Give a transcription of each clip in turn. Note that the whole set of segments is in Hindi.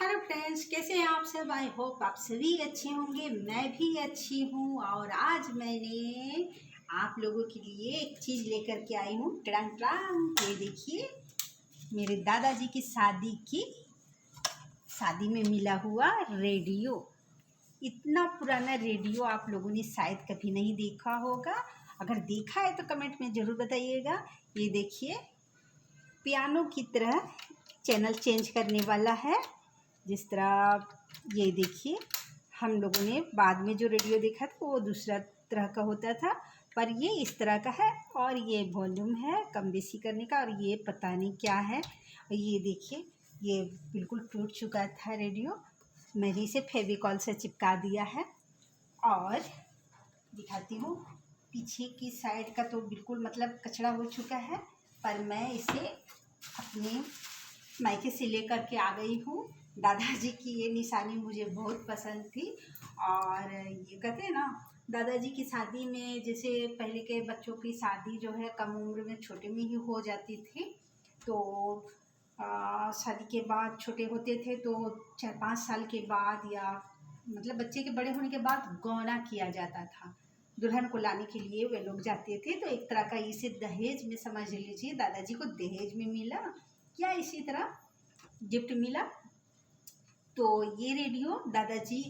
हेलो फ्रेंड्स, कैसे हैं आप सब। आई होप आप सभी अच्छे होंगे। मैं भी अच्छी हूँ और आज मैंने आप लोगों के लिए एक चीज़ लेकर के आई हूँ। ट्रंग ट्रंग, ये देखिए, मेरे दादाजी की शादी में मिला हुआ रेडियो। इतना पुराना रेडियो आप लोगों ने शायद कभी नहीं देखा होगा। अगर देखा है तो कमेंट में ज़रूर बताइएगा। ये देखिए, पियानो की तरह चैनल चेंज करने वाला है। जिस तरह ये देखिए, हम लोगों ने बाद में जो रेडियो देखा था वो दूसरा तरह का होता था, पर ये इस तरह का है। और ये वॉल्यूम है कम बेसी करने का, और ये पता नहीं क्या है। और ये देखिए, ये बिल्कुल टूट चुका था रेडियो। मैंने इसे फेविकॉल से चिपका दिया है। और दिखाती हूँ, पीछे की साइड का तो बिल्कुल मतलब कचरा हो चुका है, पर मैं इसे अपने मायके से लेकर के आ गई हूँ। दादाजी की ये निशानी मुझे बहुत पसंद थी। और ये कहते हैं ना, दादाजी की शादी में जैसे पहले के बच्चों की शादी जो है कम उम्र में, छोटे में ही हो जाती थी। तो शादी के बाद छोटे होते थे तो 4-5 साल के बाद, या मतलब बच्चे के बड़े होने के बाद गौना किया जाता था। दुल्हन को लाने के लिए वे लोग जाते थे। तो एक तरह का इसे दहेज में समझ लीजिए, दादाजी को दहेज में मिला या इसी तरह गिफ्ट मिला। तो ये रेडियो दादाजी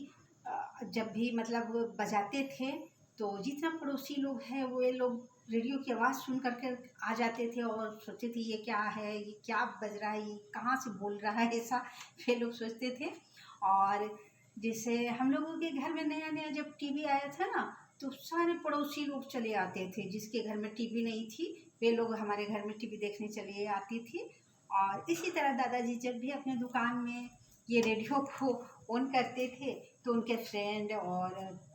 जब भी मतलब बजाते थे तो जितना पड़ोसी लोग हैं वो ये लोग रेडियो की आवाज़ सुन करके आ जाते थे और सोचते थे ये क्या है, ये क्या बज रहा है, ये कहाँ से बोल रहा है, ऐसा वे लोग सोचते थे। और जैसे हम लोगों के घर में नया नया जब टीवी आया था ना, तो सारे पड़ोसी लोग चले आते थे। जिसके घर में टीवी नहीं थी वे लोग हमारे घर में टीवी देखने चले आती थी। और इसी तरह दादाजी जब भी अपने दुकान में ये रेडियो को ऑन करते थे तो उनके फ्रेंड और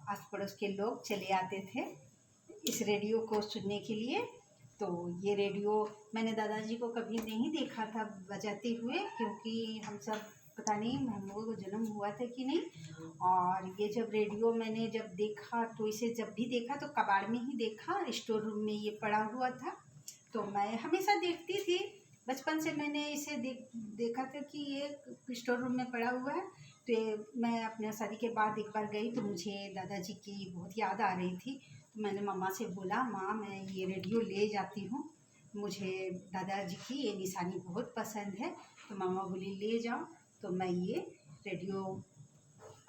आस पड़ोस के लोग चले आते थे इस रेडियो को सुनने के लिए। तो ये रेडियो मैंने दादाजी को कभी नहीं देखा था बजाते हुए, क्योंकि हम सब पता नहीं हम लोगों को जन्म हुआ था कि नहीं। और ये जब रेडियो मैंने जब देखा तो इसे जब भी देखा तो कबाड़ में ही देखा, स्टोर रूम में ये पड़ा हुआ था। तो मैं हमेशा देखती थी, बचपन से मैंने इसे देखा था कि ये स्टोर रूम में पड़ा हुआ है। तो मैं अपने शादी के बाद एक बार गई तो मुझे दादाजी की बहुत याद आ रही थी। तो मैंने मम्मा से बोला, माँ मैं ये रेडियो ले जाती हूँ, मुझे दादाजी की ये निशानी बहुत पसंद है। तो मम्मा बोली ले जाओ। तो मैं ये रेडियो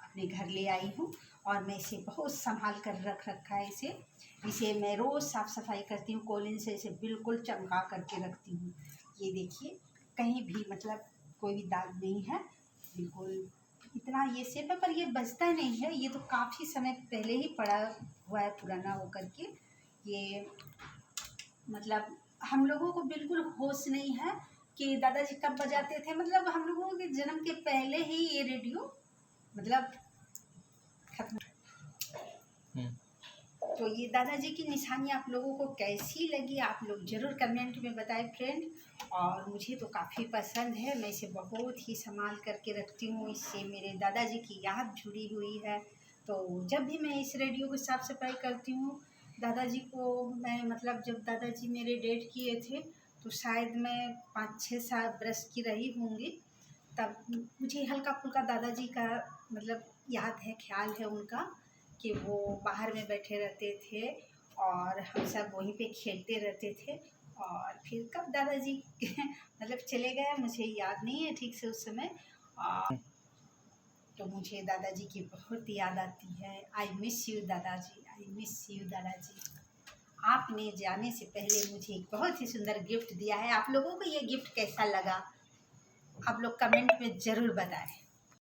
अपने घर ले आई हूँ और मैं इसे बहुत संभाल कर रख रखा है। इसे मैं रोज़ साफ़ सफाई करती हूँ, कॉलिन से इसे बिल्कुल चमका करके रखती हूँ। ये देखिए, कहीं भी मतलब कोई भी दाग नहीं है, बिल्कुल इतना ये सेफ है। पर ये बजता नहीं है, ये तो काफ़ी समय पहले ही पड़ा हुआ है, पुराना होकर के। ये मतलब हम लोगों को बिल्कुल होश नहीं है कि दादाजी कब बजाते थे। मतलब हम लोगों के जन्म के पहले ही ये रेडियो मतलब खत्म। तो ये दादाजी की निशानी आप लोगों को कैसी लगी, आप लोग ज़रूर कमेंट में बताएं फ्रेंड। और मुझे तो काफ़ी पसंद है, मैं इसे बहुत ही संभाल करके रखती हूँ। इससे मेरे दादाजी की याद जुड़ी हुई है। तो जब भी मैं इस रेडियो की साफ़ सफाई करती हूँ, दादाजी को मैं मतलब जब दादाजी मेरे डेट किए थे तो शायद मैं 5-6 साल बरस की रही होंगी, तब मुझे हल्का फुल्का दादाजी का मतलब याद है, ख्याल है उनका, कि वो बाहर में बैठे रहते थे और हम सब वहीं पे खेलते रहते थे। और फिर कब दादाजी मतलब चले गए, मुझे याद नहीं है ठीक से उस समय। तो मुझे दादाजी की बहुत याद आती है। आई मिस यू दादाजी, आई मिस यू दादाजी। आपने जाने से पहले मुझे एक बहुत ही सुंदर गिफ्ट दिया है। आप लोगों को ये गिफ्ट कैसा लगा, आप लोग कमेंट में ज़रूर बताएं।